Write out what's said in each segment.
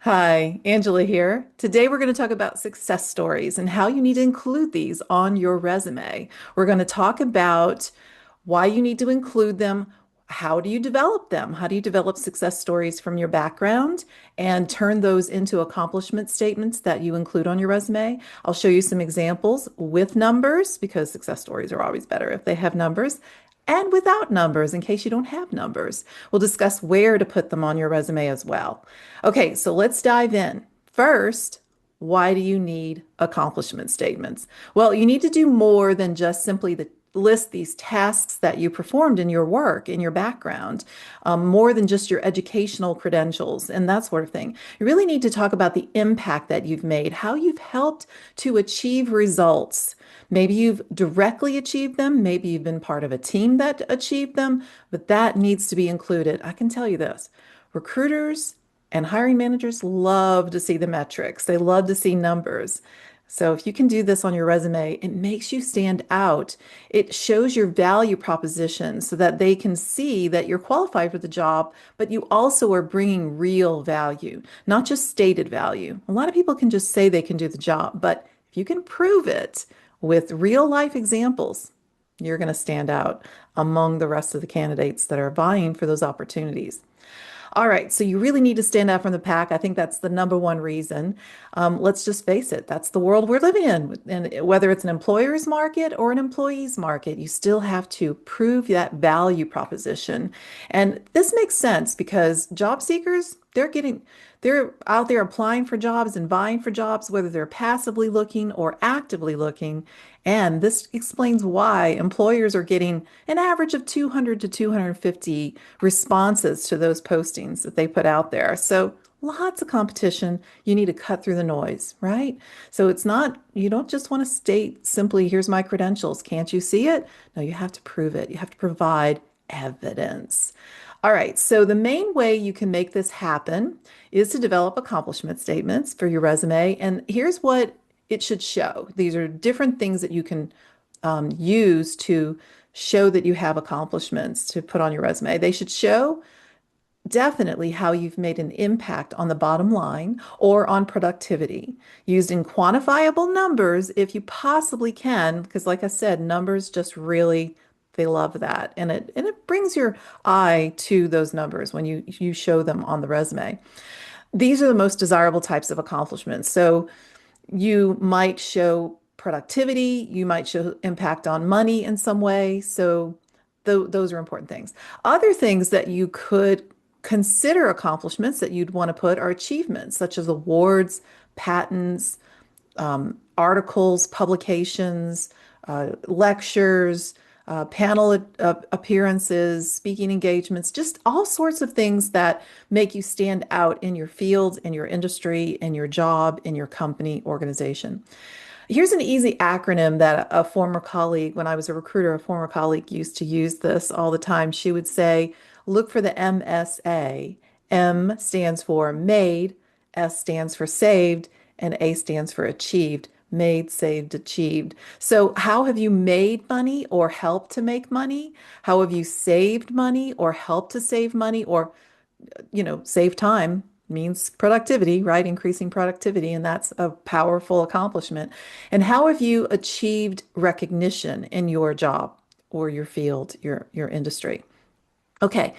Hi, Angela here. Today we're going to talk about success stories and how you need to include these on your resume. We're going to talk about why you need to include them. How do you develop them? How do you develop success stories from your background and turn those into accomplishment statements that you include on your resume? I'll show you some examples with numbers because success stories are always better if they have numbers, and without numbers in case you don't have numbers. We'll discuss where to put them on your resume as well. Okay, so let's dive in. First, why do you need accomplishment statements? Well, you need to do more than just simply list these tasks that you performed in your work, in your background, more than just your educational credentials and that sort of thing. You really need to talk about the impact that you've made, how you've helped to achieve results. Maybe you've directly achieved them, maybe you've been part of a team that achieved them, but that needs to be included. I can tell you this, recruiters and hiring managers love to see the metrics. They love to see numbers. So if you can do this on your resume, it makes you stand out. It shows your value proposition so that they can see that you're qualified for the job, but you also are bringing real value, not just stated value. A lot of people can just say they can do the job, but if you can prove it with real life examples, you're going to stand out among the rest of the candidates that are vying for those opportunities. All right, so you really need to stand out from the pack. I think that's the number one reason. Let's just face it, that's the world we're living in. And whether it's an employer's market or an employee's market, you still have to prove that value proposition. And this makes sense because job seekers, they're out there applying for jobs and vying for jobs, whether they're passively looking or actively looking. And this explains why employers are getting an average of 200 to 250 responses to those postings that they put out there. So lots of competition. You need to cut through the noise, right? So it's not, you don't just want to state simply, here's my credentials. Can't you see it? No, you have to prove it. You have to provide evidence. All right, so the main way you can make this happen is to develop accomplishment statements for your resume. And here's what it should show. These are different things that you can use to show that you have accomplishments to put on your resume. They should show definitely how you've made an impact on the bottom line or on productivity, used in quantifiable numbers if you possibly can, because like I said, numbers just really they love that. And it brings your eye to those numbers when you show them on the resume. These are the most desirable types of accomplishments. So you might show productivity, you might show impact on money in some way. So those are important things. Other things that you could consider accomplishments that you'd want to put are achievements such as awards, patents, articles, publications, lectures, panel appearances, speaking engagements, just all sorts of things that make you stand out in your field, in your industry, in your job, in your company, organization. Here's an easy acronym that a former colleague, when I was a recruiter, a former colleague used to use this all the time. She would say, look for the MSA. M stands for made, S stands for saved, and A stands for achieved. Made, saved, achieved. So, how have you made money or helped to make money? How have you saved money or helped to save money or save time means productivity, right? Increasing productivity, and that's a powerful accomplishment. And how have you achieved recognition in your job or your field, your industry? Okay,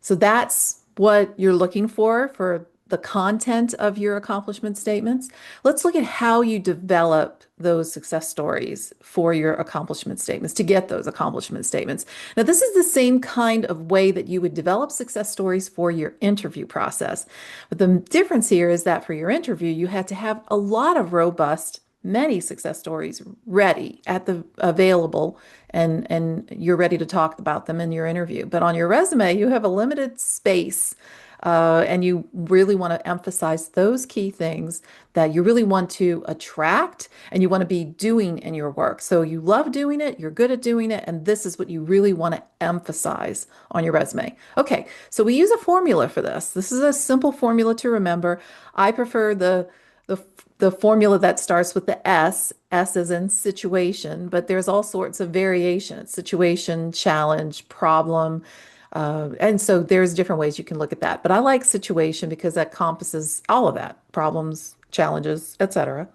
so that's what you're looking for the content of your accomplishment statements. Let's look at how you develop those success stories for your accomplishment statements to get those accomplishment statements. Now, this is the same kind of way that you would develop success stories for your interview process. But the difference here is that for your interview, you had to have a lot of robust many success stories ready at the available and you're ready to talk about them in your interview. But on your resume, you have a limited space. And you really want to emphasize those key things that you really want to attract and you want to be doing in your work. So you love doing it, you're good at doing it, and this is what you really want to emphasize on your resume. Okay, so we use a formula for this. This is a simple formula to remember. I prefer the the formula that starts with the S. S is in situation, but there's all sorts of variations: situation, challenge, problem, And so there's different ways you can look at that. But I like situation because that encompasses all of that, problems, challenges, etc.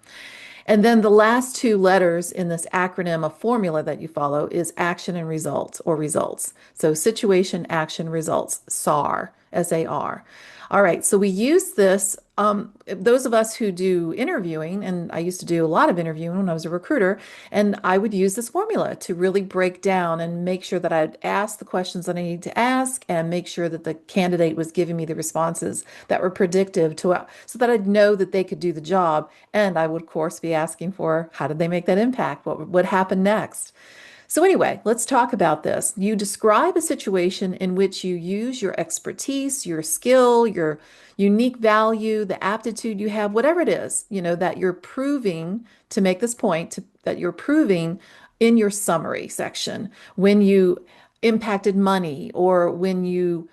And then the last two letters in this acronym, a formula that you follow is action and results or results. So situation, action, results, SAR, SAR. All right, so we use this. Those of us who do interviewing, and I used to do a lot of interviewing when I was a recruiter, and I would use this formula to really break down and make sure that I'd ask the questions that I need to ask and make sure that the candidate was giving me the responses that were predictive to so that I'd know that they could do the job. And I would, of course, be asking for how did they make that impact? What happened next? So, anyway, let's talk about this. You describe a situation in which you use your expertise, your skill, your unique value, the aptitude you have, whatever it is, that you're proving to make this point, that you're proving in your summary section when you impacted money or when you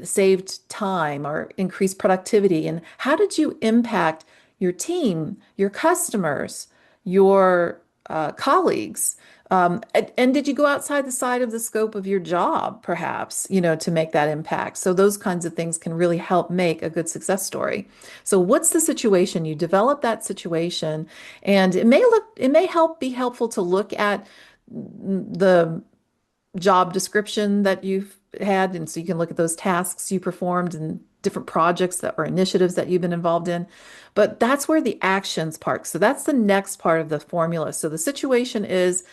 saved time or increased productivity. And how did you impact your team, your customers, your colleagues? And did you go outside the side of the scope of your job, perhaps, to make that impact? So those kinds of things can really help make a good success story. So what's the situation? You develop that situation, and it may be helpful to look at the job description that you've had. And so you can look at those tasks you performed and different projects that or initiatives that you've been involved in. But that's where the actions part. So that's the next part of the formula. So the situation is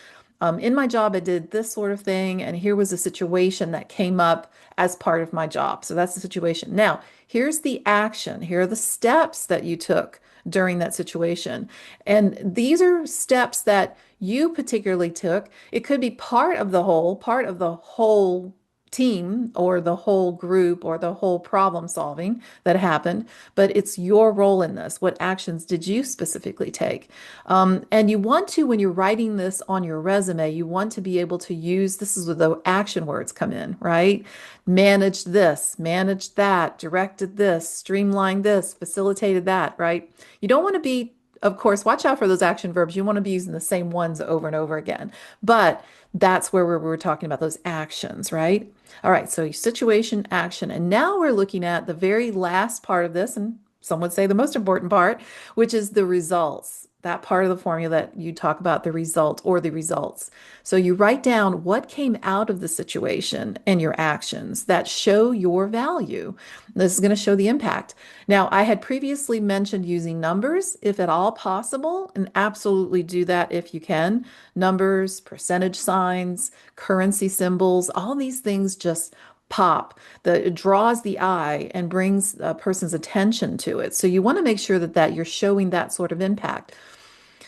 in my job, I did this sort of thing, and here was a situation that came up as part of my job. So that's the situation. Now, here's the action. Here are the steps that you took during that situation. And these are steps that you particularly took. It could be part of the whole team or the whole group or the whole problem solving that happened, but it's your role in this. What actions did you specifically take? And you want to, when you're writing this on your resume, you want to be able to use this is where the action words come in, right? Managed this, managed that, directed this, streamlined this, facilitated that, right? You don't want to be, of course, watch out for those action verbs. You want to be using the same ones over and over again. But that's where we're talking about those actions, right? All right, so situation, action. And now we're looking at the very last part of this, and some would say the most important part, which is the results. That part of the formula that you talk about the result or the results. So you write down what came out of the situation and your actions that show your value. This is going to show the impact. Now, I had previously mentioned using numbers if at all possible, and absolutely do that if you can. Numbers, percentage signs, currency symbols, all these things just pop. It draws the eye and brings a person's attention to it. So you want to make sure that you're showing that sort of impact.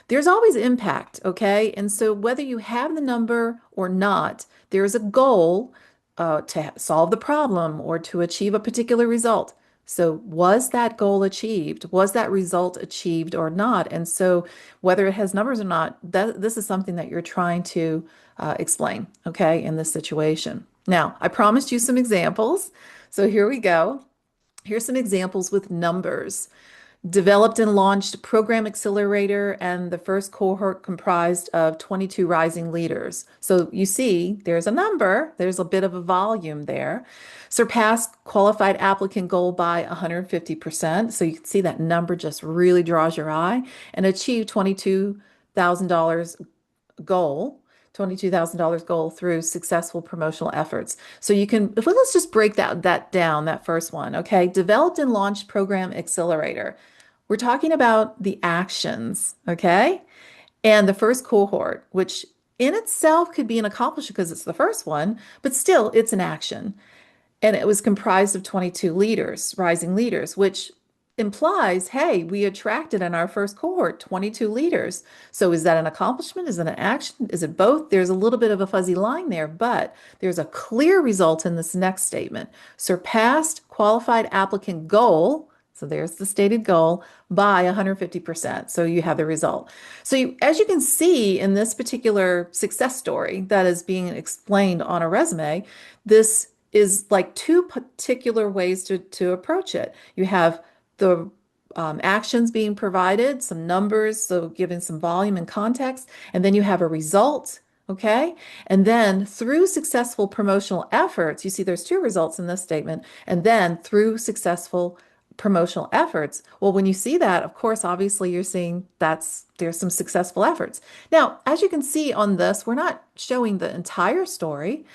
There's always impact, okay? And so whether you have the number or not, there's a goal to solve the problem or to achieve a particular result. So was that goal achieved? Was that result achieved or not? And so whether it has numbers or not, this is something that you're trying to explain, okay, in this situation. Now, I promised you some examples. So here we go. Here's some examples with numbers. Developed and launched Program Accelerator, and the first cohort comprised of 22 rising leaders. So you see, there's a number, there's a bit of a volume there. Surpassed qualified applicant goal by 150%. So you can see that number just really draws your eye, and achieved $22,000 goal. $22,000 goal through successful promotional efforts. So you can, let's just break that down, that first one, okay? Developed and launched Program Accelerator. We're talking about the actions, okay? And the first cohort, which in itself could be an accomplishment because it's the first one, but still it's an action. And it was comprised of 22 leaders, rising leaders, which implies, hey, we attracted in our first cohort 22 leaders. So is that an accomplishment? Is it an action? Is it both? There's a little bit of a fuzzy line there, but there's a clear result in this next statement. Surpassed qualified applicant goal. So there's the stated goal by 150%. So you have the result. So as you can see in this particular success story that is being explained on a resume, this is like two particular ways to approach it. You have the actions being provided, some numbers, so giving some volume and context, and then you have a result Okay. And then through successful promotional efforts, you see there's two results in this statement. And then through successful promotional efforts, well, when you see that, of course, obviously you're seeing there's some successful efforts. Now, as you can see on this, we're not showing the entire story,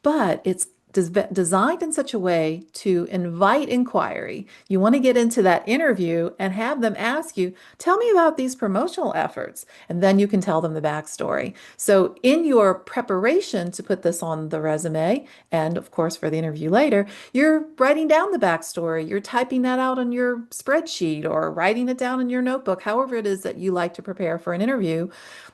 but it's designed in such a way to invite inquiry. You want to get into that interview and have them ask you, tell me about these promotional efforts, and then you can tell them the backstory. So, in your preparation to put this on the resume, and of course for the interview later, you're writing down the backstory. You're typing that out on your spreadsheet or writing it down in your notebook, however it is that you like to prepare for an interview,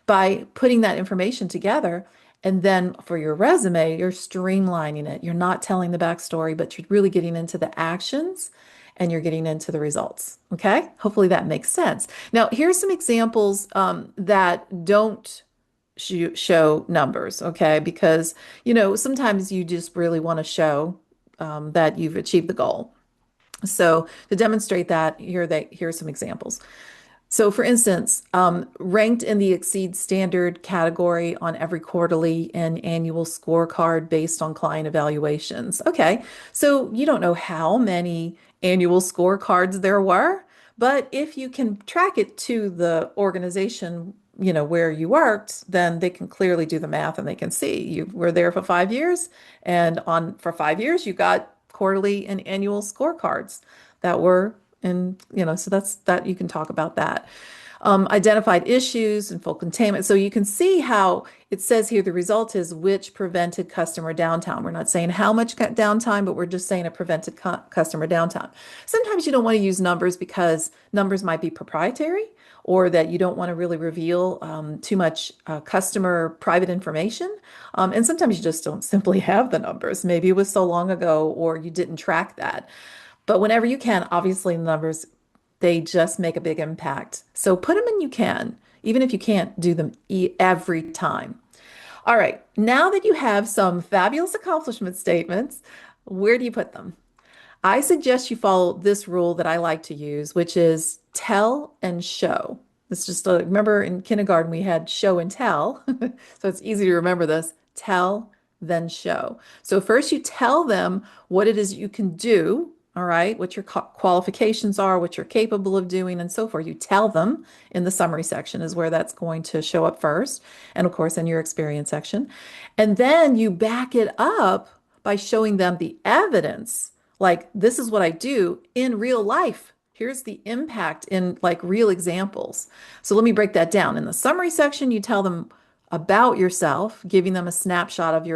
by putting that information together. And then for your resume, you're streamlining it. You're not telling the backstory, but you're really getting into the actions and you're getting into the results. Okay? Hopefully that makes sense. Now, here's some examples that don't show numbers, okay? Because, sometimes you just really want to show that you've achieved the goal. So to demonstrate that, here are some examples. So, for instance, ranked in the exceed standard category on every quarterly and annual scorecard based on client evaluations. Okay, so you don't know how many annual scorecards there were, but if you can track it to the organization, where you worked, then they can clearly do the math and they can see you were there for 5 years, and for 5 years you got quarterly and annual scorecards that were and, so that's that you can talk about that. Identified issues and full containment. So you can see how it says here the result is which prevented customer downtime. We're not saying how much downtime, but we're just saying a prevented customer downtime. Sometimes you don't want to use numbers because numbers might be proprietary or that you don't want to really reveal too much customer private information. And sometimes you just don't simply have the numbers. Maybe it was so long ago or you didn't track that. But whenever you can, obviously the numbers, they just make a big impact. So put them in you can, even if you can't do them every time. All right, now that you have some fabulous accomplishment statements, where do you put them? I suggest you follow this rule that I like to use, which is tell and show. It's just remember in kindergarten we had show and tell, so it's easy to remember this. Tell, then show. So first you tell them what it is you can do, all right, what your qualifications are, what you're capable of doing, and so forth. You tell them in the summary section is where that's going to show up first, and of course in your experience section. And then you back it up by showing them the evidence. Like, this is what I do in real life. Here's the impact in like real examples. So let me break that down. In the summary section, you tell them about yourself, giving them a snapshot of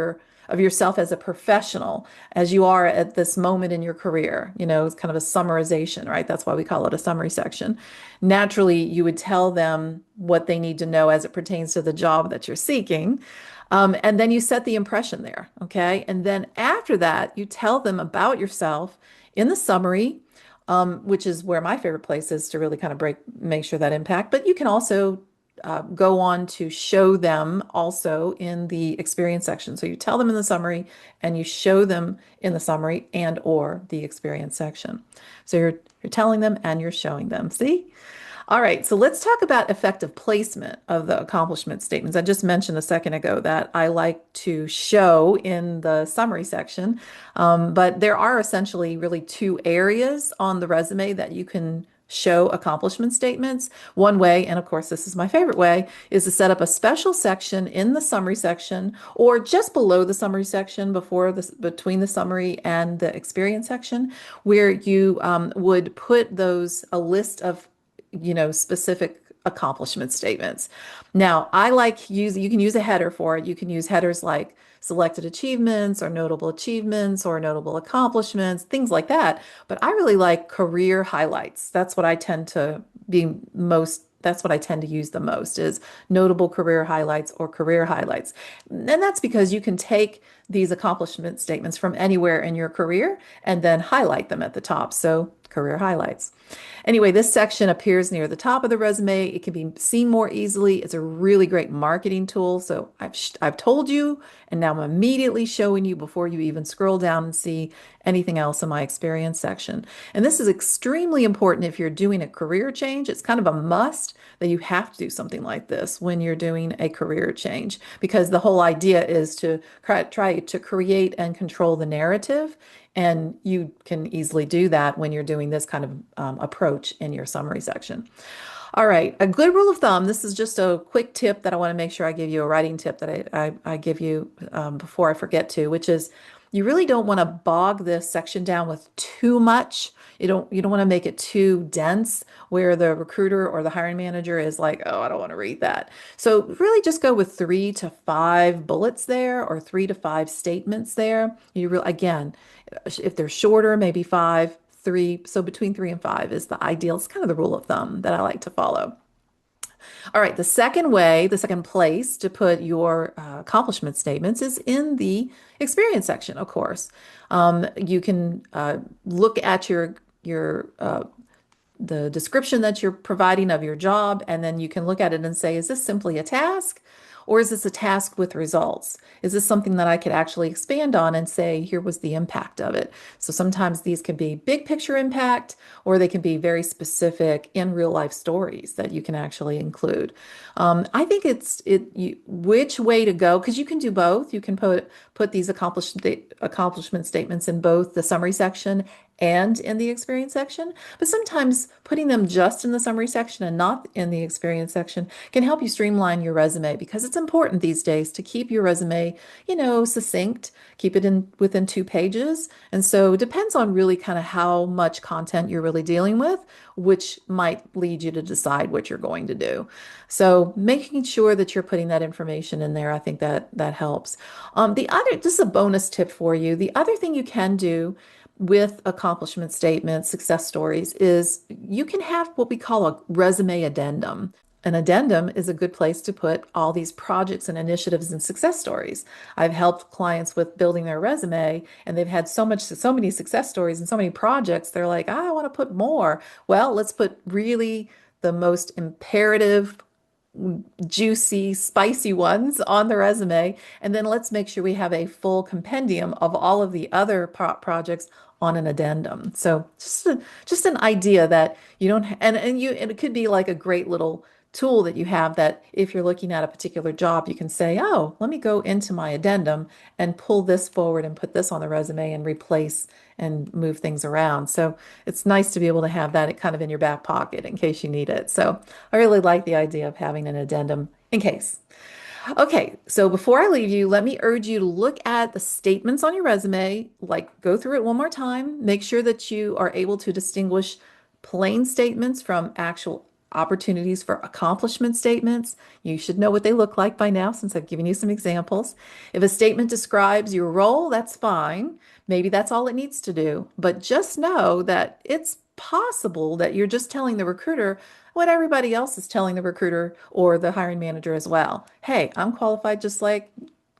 yourself as a professional, as you are at this moment in your career. It's kind of a summarization, right? That's why we call it a summary section. Naturally, you would tell them what they need to know as it pertains to the job that you're seeking. And then you set the impression there, okay? And then after that, you tell them about yourself in the summary, which is where my favorite place is to really kind of make sure that impact. But you can also go on to show them also in the experience section. So you tell them in the summary and you show them in the summary and or the experience section. So you're telling them and you're showing them. See? All right, so let's talk about effective placement of the accomplishment statements. I just mentioned a second ago that I like to show in the summary section, but there are essentially really two areas on the resume that you can show accomplishment statements. One way, and of course this is my favorite way, is to set up a special section in the summary section or just below the summary section between the summary and the experience section, where you would put a list of specific accomplishment statements. Now, you can use a header for it. You can use headers like selected achievements or notable achievements or notable accomplishments, things like that. But I really like career highlights. That's what I tend to use the most is notable career highlights or career highlights. And that's because you can take these accomplishment statements from anywhere in your career and then highlight them at the top. So career highlights. Anyway, this section appears near the top of the resume. It can be seen more easily. It's a really great marketing tool. So I've told you, and now I'm immediately showing you before you even scroll down and see anything else in my experience section. And this is extremely important if you're doing a career change. It's kind of a must that you have to do something like this when you're doing a career change, because the whole idea is to try to create and control the narrative. And you can easily do that when you're doing this kind of approach in your summary section. All right, a good rule of thumb. This is just a quick tip that I want to make sure I give you, a writing tip that I give you before I forget to, which is you really don't want to bog this section down with too much. You don't want to make it too dense where the recruiter or the hiring manager is like, oh, I don't want to read that. So really just go with 3 to 5 bullets there, or 3 to 5 statements there. Again, if they're shorter, maybe 5, 3. So between 3 and 5 is the ideal. It's kind of the rule of thumb that I like to follow. All right, the second place to put your accomplishment statements is in the experience section, of course. You can look at your the description that you're providing of your job, and then you can look at it and say, is this simply a task? Or is this a task with results? Is this something that I could actually expand on and say, here was the impact of it? So sometimes these can be big picture impact, or they can be very specific in real life stories that you can actually include. I think which way to go, because you can do both. You can put these accomplishment statements in both the summary section and in the experience section. But sometimes putting them just in the summary section and not in the experience section can help you streamline your resume, because it's important these days to keep your resume, succinct, keep it in within 2 pages. And so it depends on really kind of how much content you're really dealing with, which might lead you to decide what you're going to do. So making sure that you're putting that information in there, I think that helps. This is a bonus tip for you. The other thing you can do with accomplishment statements, success stories, is you can have what we call a resume addendum. An addendum is a good place to put all these projects and initiatives and success stories. I've helped clients with building their resume, and they've had so many success stories and so many projects. They're like, I want to put more. Well, let's put really the most imperative, juicy, spicy ones on the resume. And then let's make sure we have a full compendium of all of the other projects on an addendum. So just an idea that you don't, and it could be like a great little tool that you have, that if you're looking at a particular job, you can say, oh, let me go into my addendum and pull this forward and put this on the resume and replace and move things around. So it's nice to be able to have that kind of in your back pocket in case you need it. So I really like the idea of having an addendum in case. Okay, so before I leave you, let me urge you to look at the statements on your resume, like go through it one more time, make sure that you are able to distinguish plain statements from actual opportunities for accomplishment statements. You should know what they look like by now, since I've given you some examples. If a statement describes your role, that's fine. Maybe that's all it needs to do. But just know that it's possible that you're just telling the recruiter what everybody else is telling the recruiter or the hiring manager as well. Hey, I'm qualified just like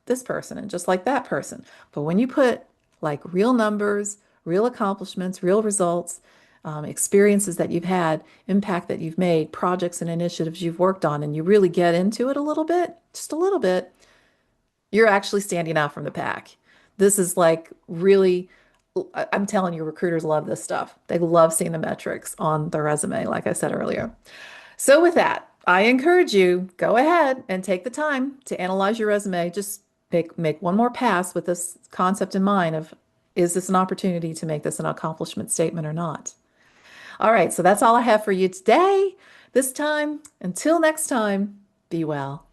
this person and just like that person. But when you put like real numbers, real accomplishments, real results, experiences that you've had, impact that you've made, projects and initiatives you've worked on, and you really get into it a little bit, just a little bit, you're actually standing out from the pack. This is like really, I'm telling you, recruiters love this stuff. They love seeing the metrics on the resume, like I said earlier. So with that, I encourage you, go ahead and take the time to analyze your resume. Just make one more pass with this concept in mind of, is this an opportunity to make this an accomplishment statement or not? All right, so that's all I have for you today. This time, until next time, be well.